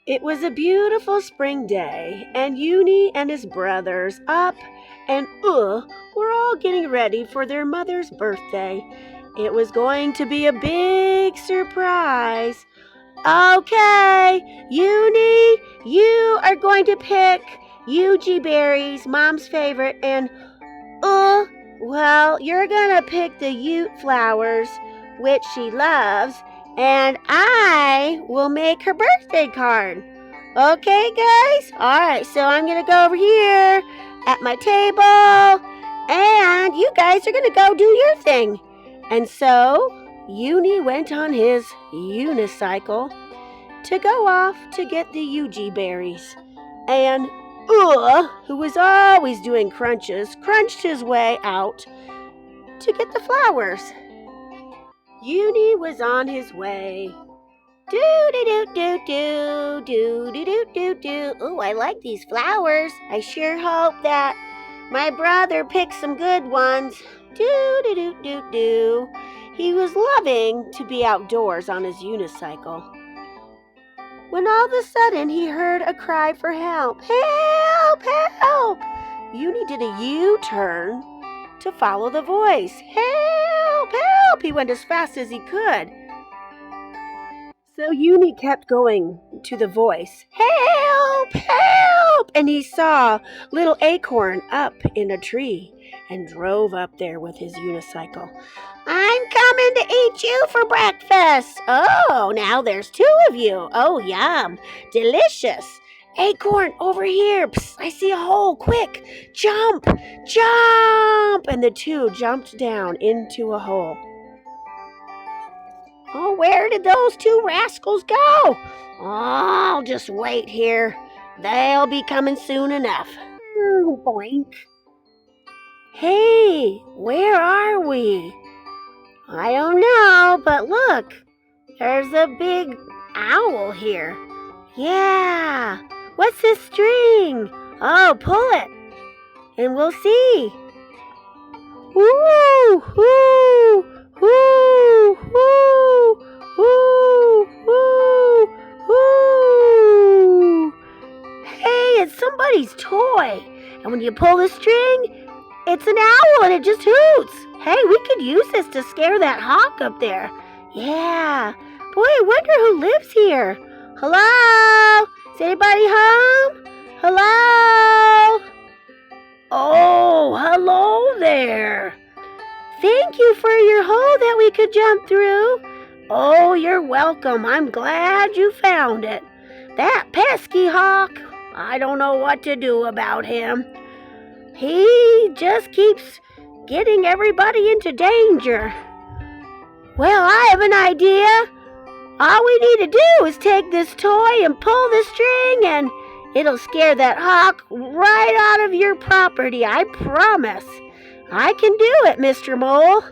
It was a beautiful spring day, and Uni and his brothers, Up and were all getting ready for their mother's birthday. It was going to be a big surprise. Okay, Uni, you are going to pick Yuji berries, Mom's favorite, and well, you're gonna pick the Ute flowers, which she loves, and I will make her birthday card. Okay, guys? Alright, so I'm gonna go over here at my table, and you guys are gonna go do your thing. And so, Uni went on his unicycle to go off to get the Yuji berries. And who was always doing crunches, crunched his way out to get the flowers. Uni was on his way. Do-do-do-do-do, do-do-do-do-do. Ooh, I like these flowers. I sure hope that my brother picks some good ones. Do-do-do-do-do. He was loving to be outdoors on his unicycle, when all of a sudden he heard a cry for help. Help! Help! Uni did a U-turn to follow the voice. Help! Help! He went as fast as he could. So Uni kept going to the voice. Help! Help! And he saw little Acorn up in a tree and drove up there with his unicycle. I'm coming to eat you for breakfast. Oh, now there's two of you. Oh, yum. Delicious. Acorn, over here. Psst, I see a hole. Quick. Jump. Jump. And the two jumped down into a hole. Oh, where did those two rascals go? Oh, I'll just wait here. They'll be coming soon enough. Boink. Hey, where are we? I don't know, but look, there's a big owl here. Yeah, what's this string? Oh, pull it, and we'll see. Woo, woo, woo, woo, woo, woo, woo. Hey, it's somebody's toy, and when you pull the string, it's an owl and it just hoots. Hey, we could use this to scare that hawk up there. Yeah. Boy, I wonder who lives here. Hello? Is anybody home? Hello? Oh, hello there. Thank you for your hole that we could jump through. Oh, you're welcome. I'm glad you found it. That pesky hawk, I don't know what to do about him. He just keeps getting everybody into danger. Well, I have an idea. All we need to do is take this toy and pull the string, and it'll scare that hawk right out of your property, I promise. I can do it, Mr. Mole.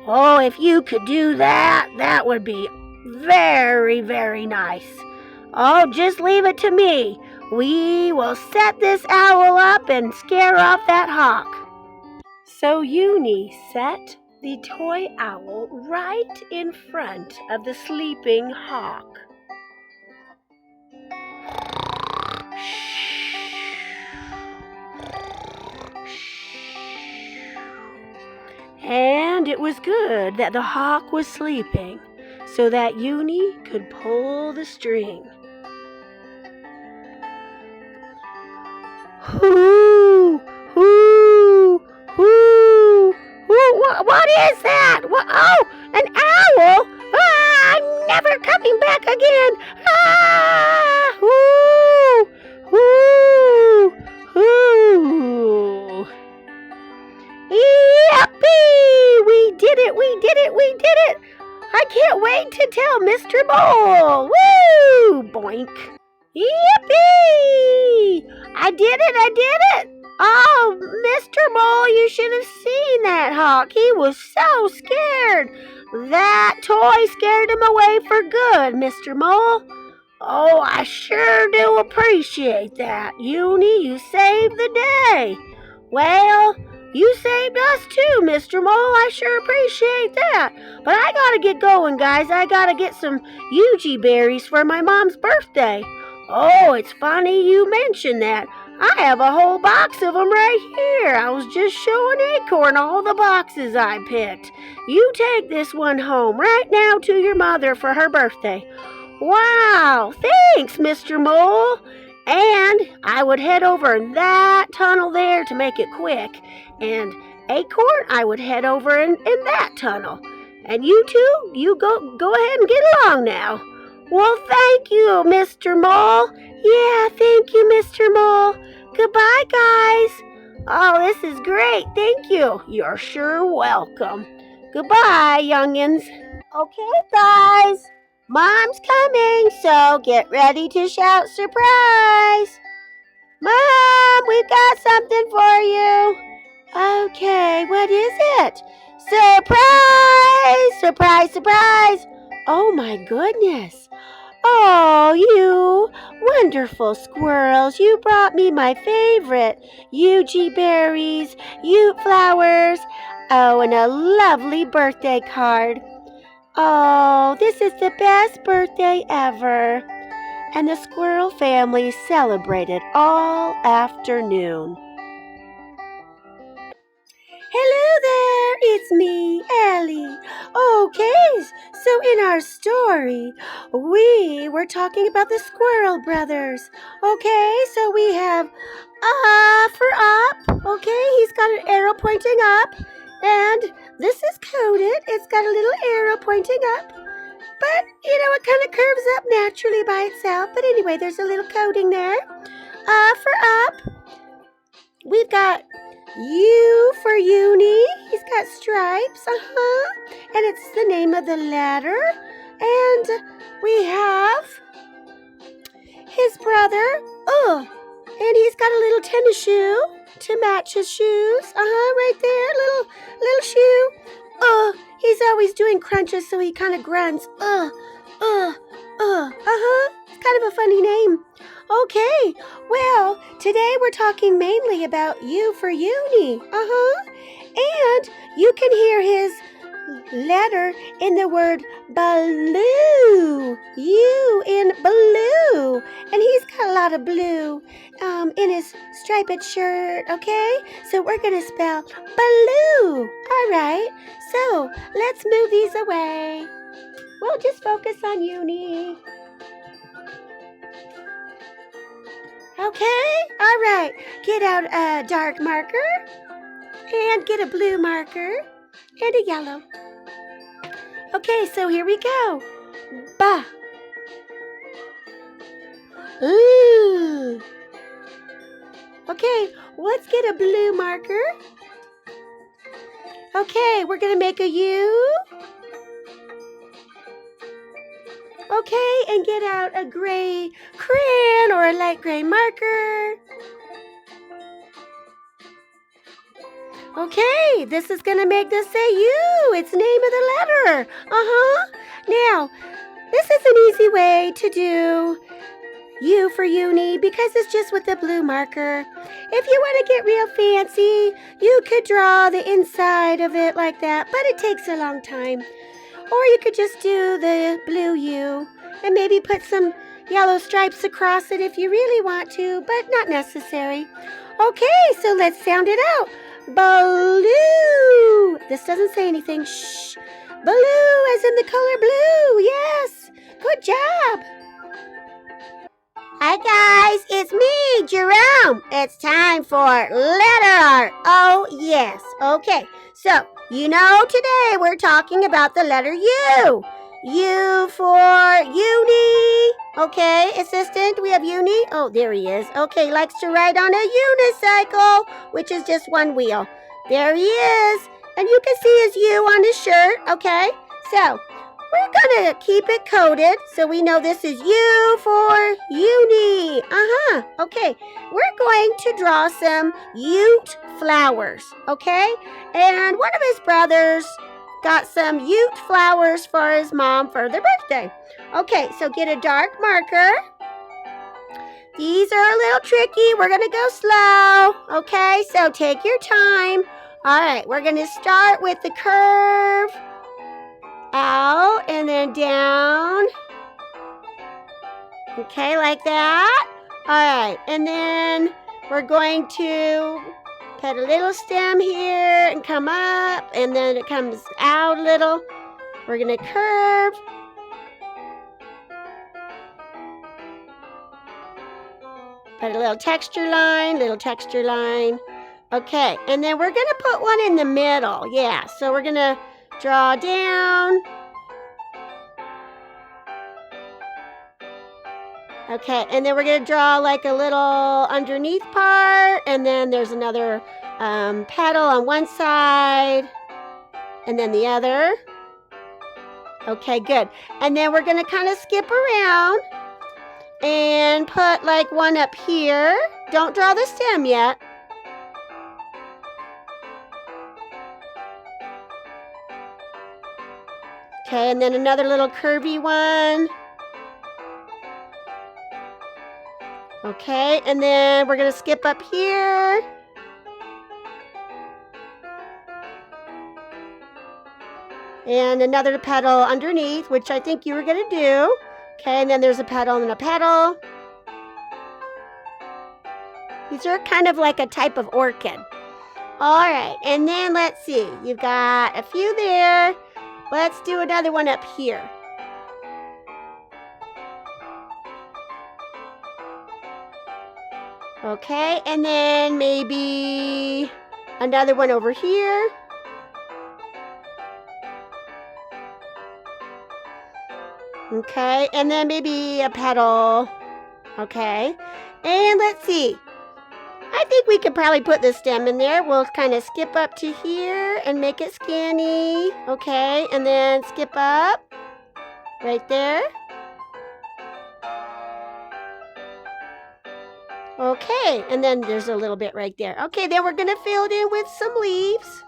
Oh, if you could do that, that would be very, very nice. Oh, just leave it to me. We will set this owl up and scare off that hawk. So Uni set the toy owl right in front of the sleeping hawk. And it was good that the hawk was sleeping, so that Uni could pull the string. Hoo, hoo, hoo, hoo. What is that? Oh, an owl? Ah, I'm never coming back again. Ah, hoo, hoo, hoo. Yippee! We did it, we did it, we did it. I can't wait to tell Mr. Mole. Woo! Boink. Yippee! I did it, I did it! Oh, Mr. Mole, you should have seen that hawk. He was so scared. That toy scared him away for good, Mr. Mole. Oh, I sure do appreciate that. Uni, you saved the day. Well, you saved us too, Mr. Mole. I sure appreciate that. But I gotta get going, guys. I gotta get some Yuji berries for my mom's birthday. Oh, it's funny you mention that. I have a whole box of them right here. I was just showing Acorn all the boxes I picked. You take this one home right now to your mother for her birthday. Wow, thanks, Mr. Mole. And I would head over that tunnel there to make it quick. And Acorn, I would head over in that tunnel. And you two, you go ahead and get along now. Well, thank you, Mr. Mole. Yeah, thank you, Mr. Mole. Goodbye, guys. Oh, this is great. Thank you. You're sure welcome. Goodbye, youngins. Okay, guys. Mom's coming, so get ready to shout surprise. Mom, we've got something for you. Okay, what is it? Surprise! Surprise, surprise! Oh my goodness. Oh, you wonderful squirrels. You brought me my favorite Yuji berries, Ute flowers, oh, and a lovely birthday card. Oh, this is the best birthday ever. And the squirrel family celebrated all afternoon. Hello there, it's me, Ellie. Okay, so in our story, we were talking about the Squirrel Brothers. Okay, so we have for up. Okay, he's got an arrow pointing up. And this is coded. It's got a little arrow pointing up. But, it kind of curves up naturally by itself. But anyway, there's a little coding there. For up, we've got U for Uni. He's got stripes, and it's the name of the letter. And we have his brother, and he's got a little tennis shoe to match his shoes. Right there, little shoe. He's always doing crunches, so he kind of grunts. It's kind of a funny name. Okay, well, today we're talking mainly about U for Uni. And you can hear his letter in the word blue. U in blue. And he's got a lot of blue in his striped shirt, okay? So we're going to spell blue. All right, so let's move these away. We'll just focus on Uni. Okay, all right. Get out a dark marker and get a blue marker and a yellow. Okay, so here we go. Ba. Ooh. Okay, let's get a blue marker. Okay, we're going to make a U. Okay, and get out a gray crayon or a light gray marker. Okay, this is going to make this say U. It's the name of the letter. Now, this is an easy way to do U for Uni because it's just with the blue marker. If you want to get real fancy, you could draw the inside of it like that, but it takes a long time. Or you could just do the blue U and maybe put some yellow stripes across it if you really want to, but not necessary. Okay, so let's sound it out. Blue. This doesn't say anything. Shh. Blue as in the color blue. Yes. Good job. Hi guys, it's me, Jerome. It's time for letter art. Oh yes. Okay, so today we're talking about the letter U. U for Uni. Okay, assistant, we have Uni. Oh, there he is. Okay, likes to ride on a unicycle, which is just one wheel. There he is. And you can see his U on his shirt. Okay, so we're going to keep it coded so we know this is U for Uni. Okay, we're going to draw some Ute flowers, okay? And one of his brothers got some Ute flowers for his mom for their birthday. Okay, so get a dark marker. These are a little tricky. We're going to go slow, okay? So take your time. All right, we're going to start with the curve. Out and then down. Okay, like that. All right, and then we're going to put a little stem here and come up, and then it comes out a little. We're going to curve. Put a little texture line. Okay, and then we're going to put one in the middle. Yeah, so we're going to draw down. Okay, and then we're going to draw like a little underneath part, and then there's another petal on one side, and then the other. Okay, good. And then we're going to kind of skip around and put like one up here. Don't draw the stem yet. Okay, and then another little curvy one. Okay, and then we're going to skip up here. And another petal underneath, which I think you were going to do. Okay, and then there's a petal and a petal. These are kind of like a type of orchid. All right, and then let's see. You've got a few there. Let's do another one up here. Okay, and then maybe another one over here. Okay, and then maybe a petal. Okay, and let's see. I think we could probably put the stem in there. We'll kind of skip up to here and make it skinny. Okay, and then skip up right there. Okay, and then there's a little bit right there. Okay, then we're going to fill it in with some leaves.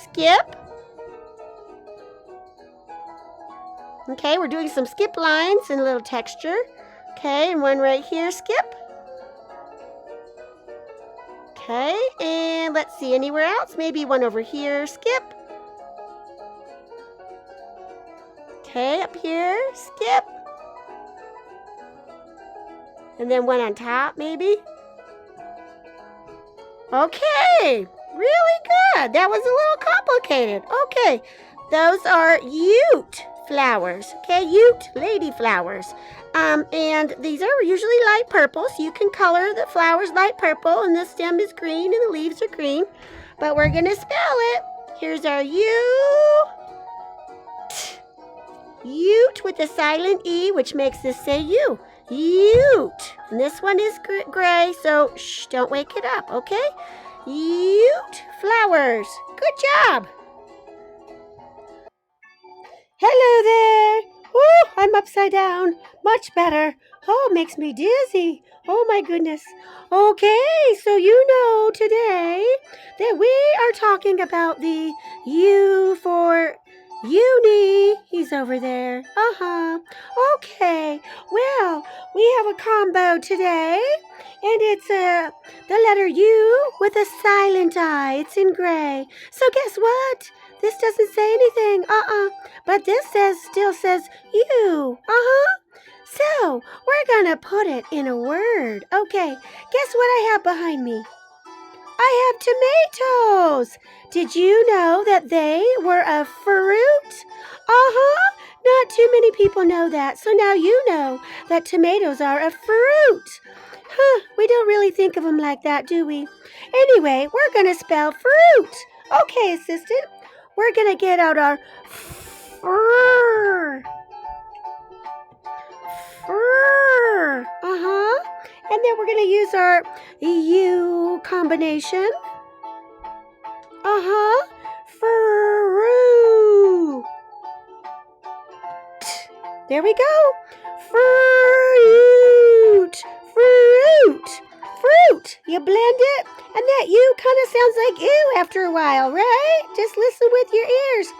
Skip. Okay, we're doing some skip lines and a little texture. Okay, and one right here, skip. Okay, and let's see, anywhere else? Maybe one over here, skip. Okay, up here, skip. And then one on top, maybe. Okay, really good. That was a little complicated. Okay, those are Ute flowers. Okay, Ute lady flowers. And these are usually light purple, so you can color the flowers light purple, and the stem is green and the leaves are green. But we're going to spell it. Here's our Ute with a silent E, which makes this say U. Ute. And this one is gray, so shh, don't wake it up, okay? Ute flowers. Good job. Hello there. Oh, I'm upside down. Much better. Oh, it makes me dizzy. Oh, my goodness. Okay, so you know today that we are talking about the U for Uni. He's over there. Okay. Well, we have a combo today, and it's the letter U with a silent I. It's in gray. So guess what? This doesn't say anything. But this still says U. So we're gonna put it in a word. Okay. Guess what I have behind me? I have tomatoes. Did you know that they were a fruit? Not too many people know that. So now you know that tomatoes are a fruit. We don't really think of them like that, do we? Anyway, we're going to spell fruit. Okay, assistant. We're going to get out our fur. And then we're going to use our U combination. Fru. There we go. Fruit. You blend it, and that U kind of sounds like ew after a while, right? Just listen with your ears.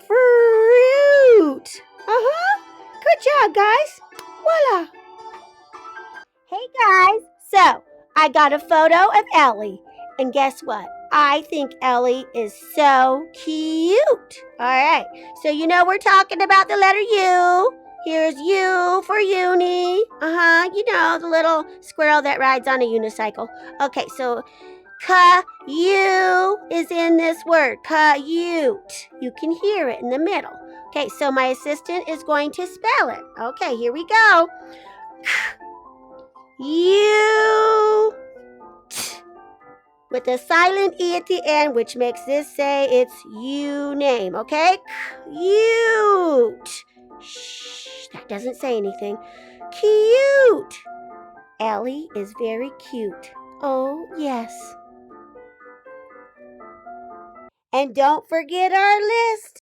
Fruit. Good job, guys. Voila. Hey, guys. So, I got a photo of Ellie. And guess what? I think Ellie is so cute. All right. So, you know we're talking about the letter U. Here's U for uni. You know, the little squirrel that rides on a unicycle. Okay, so Ca-U is in this word. Ca-ute. You can hear it in the middle. Okay, so my assistant is going to spell it. Okay, here we go. U with a silent E at the end, which makes this say it's you name, okay? Cute. Shh, that doesn't say anything. Cute. Ellie is very cute. Oh, yes. And don't forget our list.